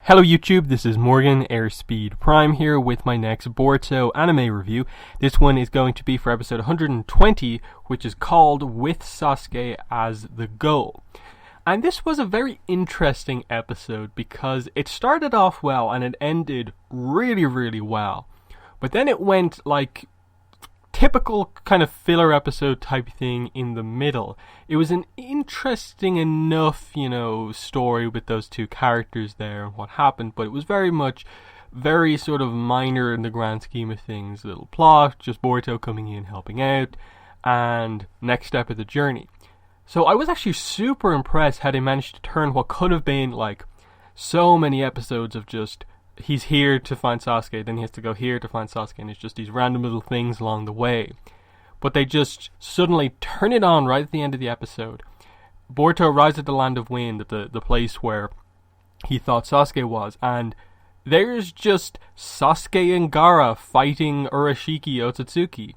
Hello YouTube, this is Morgan, Airspeed Prime here with my next Boruto anime review. This one is going to be for episode 120, which is called With Sasuke as the Goal. And this was a very interesting episode because it started off well and it ended really well. But then it went like typical kind of filler episode type thing in the middle. It was an interesting enough, story with those two characters there and what happened, but it was very sort of minor in the grand scheme of things. Little plot, just Boruto coming in, helping out, and next step of the journey. So I was actually super impressed how they managed to turn what could have been like so many episodes of just he's here to find Sasuke, then he has to go here to find Sasuke, and it's just these random little things along the way. But they just suddenly turn it on right at the end of the episode. Boruto arrives at the Land of Wind, at the place where he thought Sasuke was, and there's just Sasuke and Gaara fighting Urashiki Otsutsuki.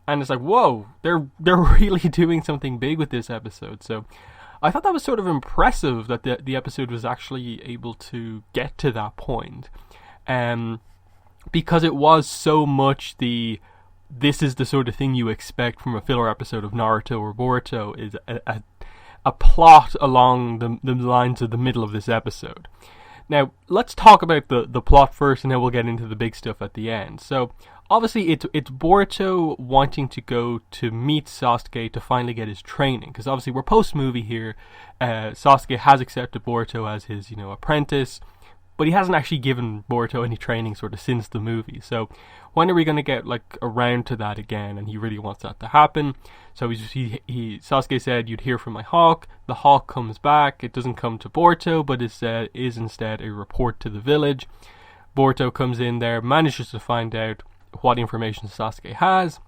And it's like, whoa, they're really doing something big with this episode. So I thought that was sort of impressive that the episode was actually able to get to that point. Because it was so much this is the sort of thing you expect from a filler episode of Naruto or Boruto, is a plot along the lines of the middle of this episode. Now, let's talk about the plot first, and then we'll get into the big stuff at the end. So, obviously, it's Boruto wanting to go to meet Sasuke to finally get his training, because obviously we're post-movie here. Sasuke has accepted Boruto as his, apprentice, but he hasn't actually given Boruto any training sort of since the movie. So when are we going to get around to that again? And he really wants that to happen. So Sasuke said, "You'd hear from my hawk." The hawk comes back. It doesn't come to Boruto, but is instead a report to the village. Boruto comes in there, manages to find out what information Sasuke has,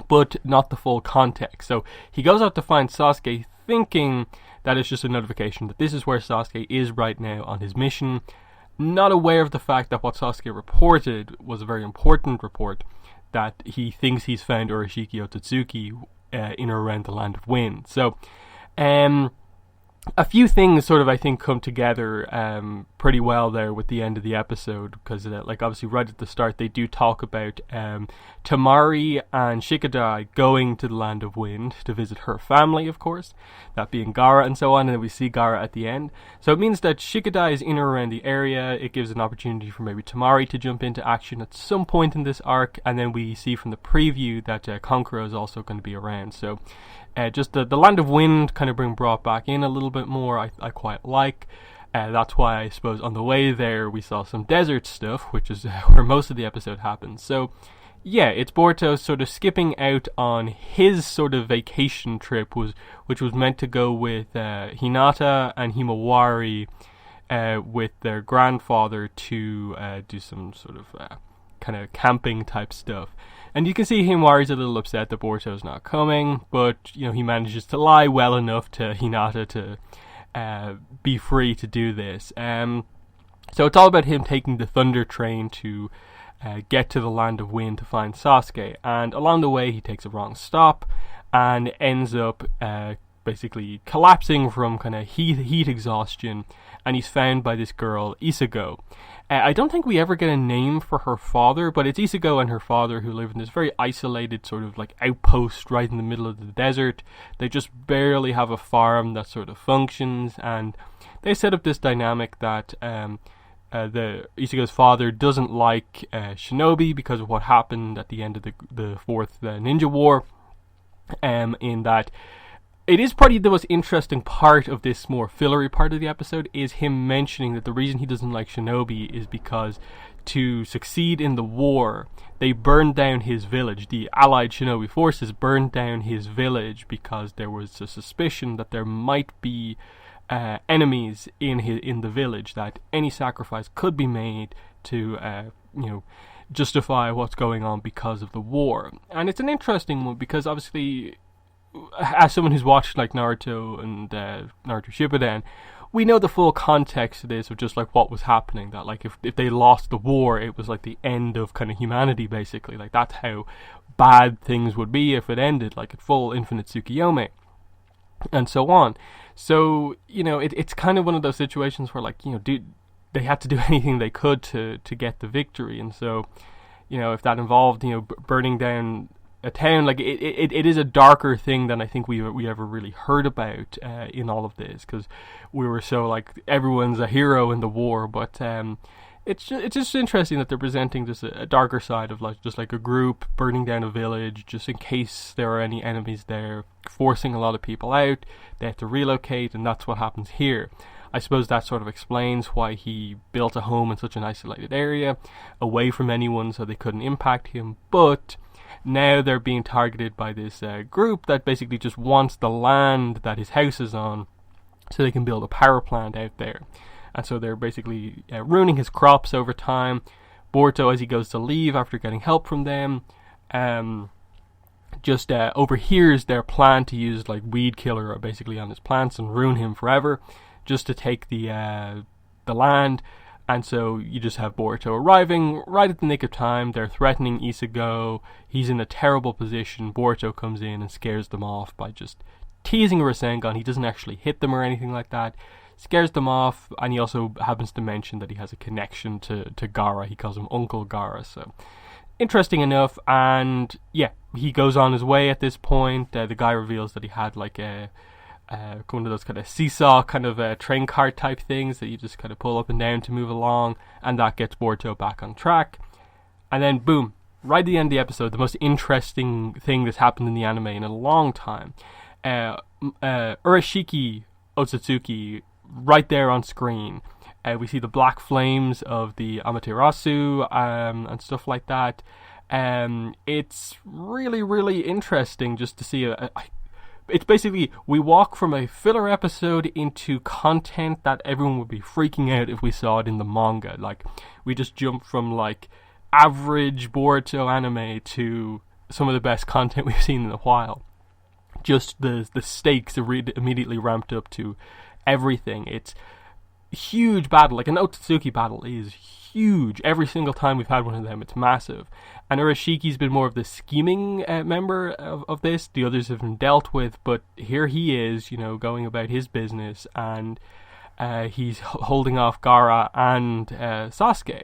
but not the full context. So he goes out to find Sasuke thinking that it's just a notification that this is where Sasuke is right now on his mission, not aware of the fact that what Sasuke reported was a very important report, that he thinks he's found Urashiki Otsutsuki in or around the Land of Wind. So a few things sort of, I think, come together pretty well there with the end of the episode, because obviously right at the start they do talk about Temari and Shikadai going to the Land of Wind to visit her family, of course, that being Gaara and so on, and then we see Gaara at the end. So it means that Shikadai is in or around the area. It gives an opportunity for maybe Temari to jump into action at some point in this arc, and then we see from the preview that Kankuro is also going to be around. So just the Land of Wind kind of being brought back in a little bit more, I quite like. That's why I suppose on the way there we saw some desert stuff, which is where most of the episode happens. So yeah, it's Boruto sort of skipping out on his sort of vacation trip, which was meant to go with Hinata and Himawari with their grandfather to do some sort of kind of camping type stuff. And you can see Himawari's a little upset that Boruto's not coming, but he manages to lie well enough to Hinata to be free to do this. So it's all about him taking the Thunder Train to get to the Land of Wind to find Sasuke. And along the way he takes a wrong stop and ends up basically collapsing from kind of heat exhaustion, and he's found by this girl Isugo. I don't think we ever get a name for her father, but it's Isugo and her father who live in this very isolated sort of outpost right in the middle of the desert. They just barely have a farm that sort of functions, and they set up this dynamic that the Isugo's father doesn't like Shinobi because of what happened at the end of the fourth Ninja War, in that it is probably the most interesting part of this more fillery part of the episode, is him mentioning that the reason he doesn't like Shinobi is because to succeed in the war, they burned down his village. The allied Shinobi forces burned down his village because there was a suspicion that there might be enemies in the village, that any sacrifice could be made to justify what's going on because of the war. And it's an interesting one because obviously, as someone who's watched Naruto and Naruto Shippuden, we know the full context of this, of just what was happening, that if they lost the war, it was the end of kind of humanity, basically. That's how bad things would be if it ended, at full infinite Tsukiyomi, and so on. So it's kind of one of those situations where they had to do anything they could to get the victory. And so, if that involved, burning down a town, like it is a darker thing than I think we ever really heard about in all of this, because we were so like everyone's a hero in the war. But it's just interesting that they're presenting just a darker side of just like a group burning down a village just in case there are any enemies there, forcing a lot of people out. They have to relocate, and that's what happens here. I suppose that sort of explains why he built a home in such an isolated area, away from anyone, so they couldn't impact him. But now they're being targeted by this group that basically just wants the land that his house is on so they can build a power plant out there. And so they're basically ruining his crops over time. Boruto, as he goes to leave after getting help from them, just overhears their plan to use like weed killer basically on his plants and ruin him forever, just to take the land. And so you just have Boruto arriving right at the nick of time. They're threatening Ichigo. He's in a terrible position. Boruto comes in and scares them off by just teasing a Rasengan. He doesn't actually hit them or anything like that. Scares them off, and he also happens to mention that he has a connection to Gaara. He calls him Uncle Gaara. So interesting enough. And yeah, he goes on his way at this point. The guy reveals that he had like one of those kind of seesaw kind of train cart type things that you just kind of pull up and down to move along, and that gets Boruto back on track. And then boom, right at the end of the episode, the most interesting thing that's happened in the anime in a long time. Urashiki Otsutsuki right there on screen. We see the black flames of the Amaterasu and stuff like that. It's really, really interesting just to see it's basically, we walk from a filler episode into content that everyone would be freaking out if we saw it in the manga. Like, we just jump from like average Boruto anime to some of the best content we've seen in a while. Just the stakes are immediately ramped up to everything. It's a huge battle. Like, an Otsutsuki battle is huge. Every single time we've had one of them, it's massive. And Urashiki's been more of the scheming member of this. The others have been dealt with, but here he is, going about his business, and he's holding off Gaara and Sasuke.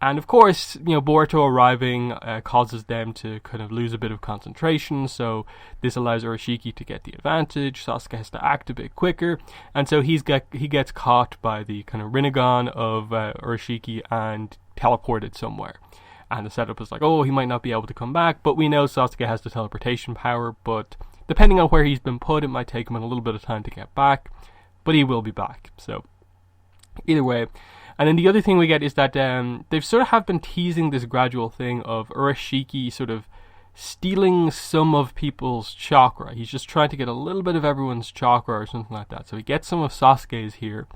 And of course, Boruto arriving causes them to kind of lose a bit of concentration, so this allows Urashiki to get the advantage. Sasuke has to act a bit quicker, and so he gets caught by the kind of Rinnegan of Urashiki and teleported somewhere. And the setup is like, he might not be able to come back, but we know Sasuke has the teleportation power, but depending on where he's been put, it might take him a little bit of time to get back, but he will be back. So either way. And then the other thing we get is that they've sort of have been teasing this gradual thing of Urashiki sort of stealing some of people's chakra. He's just trying to get a little bit of everyone's chakra or something like that. So he gets some of Sasuke's here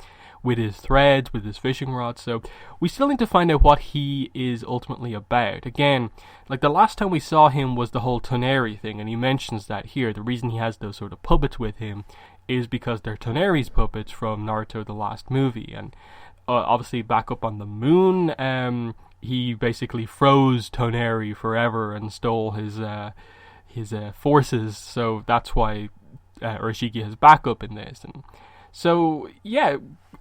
with his threads, with his fishing rods. So we still need to find out what he is ultimately about. Again, like the last time we saw him was the whole Toneri thing, and he mentions that here. The reason he has those sort of puppets with him is because they're Toneri's puppets from Naruto the Last Movie. And obviously back up on the moon, he basically froze Toneri forever and stole his forces, so that's why Urashiki has backup in this. And so yeah,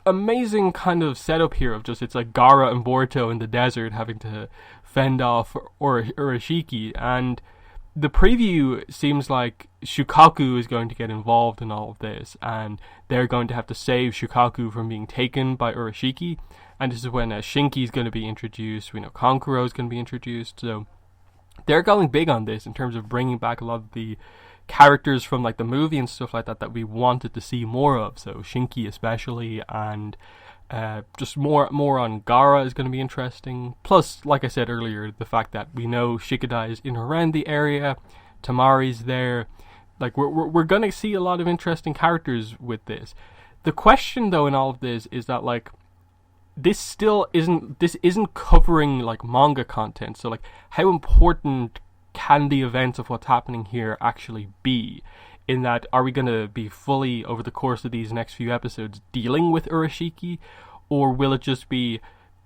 amazing kind of setup here of just, it's like Gaara and Boruto in the desert having to fend off Urashiki, and the preview seems like Shukaku is going to get involved in all of this, and they're going to have to save Shukaku from being taken by Urashiki. And this is when Shinki is going to be introduced. We know Kankuro is going to be introduced. So they're going big on this in terms of bringing back a lot of the characters from like the movie and stuff like that we wanted to see more of. So Shinki especially, and just more on Gaara is going to be interesting. Plus, like I said earlier, the fact that we know Shikadai is in around the area, Tamari's there. Like, we're going to see a lot of interesting characters with this. The question, though, in all of this is that, like, this isn't covering, like, manga content. So, like, how important can the events of what's happening here actually be? In that, are we going to be fully, over the course of these next few episodes, dealing with Urashiki? Or will it just be,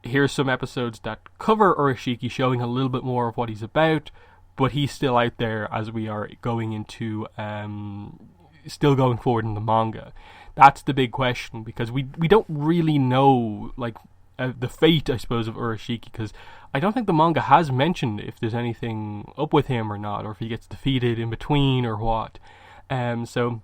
here's some episodes that cover Urashiki, showing a little bit more of what he's about, but he's still out there as we are going into, still going forward in the manga? That's the big question, because we don't really know, like, the fate, I suppose, of Urashiki, because I don't think the manga has mentioned if there's anything up with him or not, or if he gets defeated in between or what. So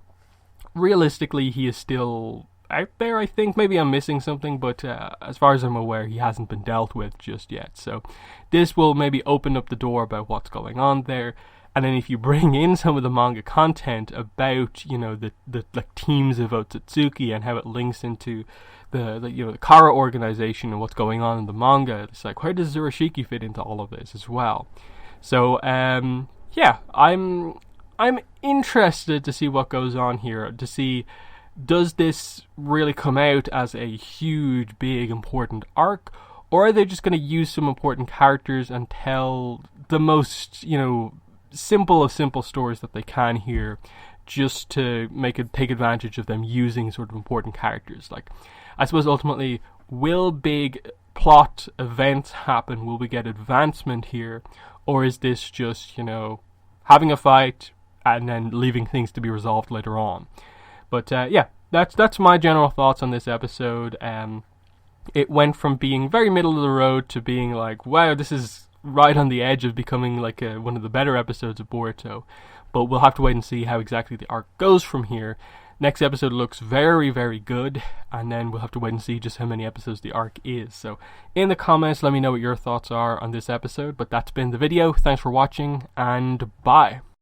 realistically, he is still out there, I think. Maybe I'm missing something, but as far as I'm aware, he hasn't been dealt with just yet. So this will maybe open up the door about what's going on there. And then if you bring in some of the manga content about, the like teams of Otsutsuki and how it links into the Kara organization and what's going on in the manga, it's like, where does Urashiki fit into all of this as well? So yeah, I'm interested to see what goes on here, to see, does this really come out as a huge, big, important arc, or are they just going to use some important characters and tell the most, simple of simple stories that they can here, just to take advantage of them using sort of important characters? Like, I suppose ultimately, will big plot events happen? Will we get advancement here? Or is this just, having a fight and then leaving things to be resolved later on? But yeah, that's my general thoughts on this episode. It went from being very middle of the road to being like, wow, this is right on the edge of becoming like one of the better episodes of Boruto. But we'll have to wait and see how exactly the arc goes from here. Next episode looks very, very good, and then we'll have to wait and see just how many episodes the arc is. So in the comments, let me know what your thoughts are on this episode. But that's been the video. Thanks for watching, and bye.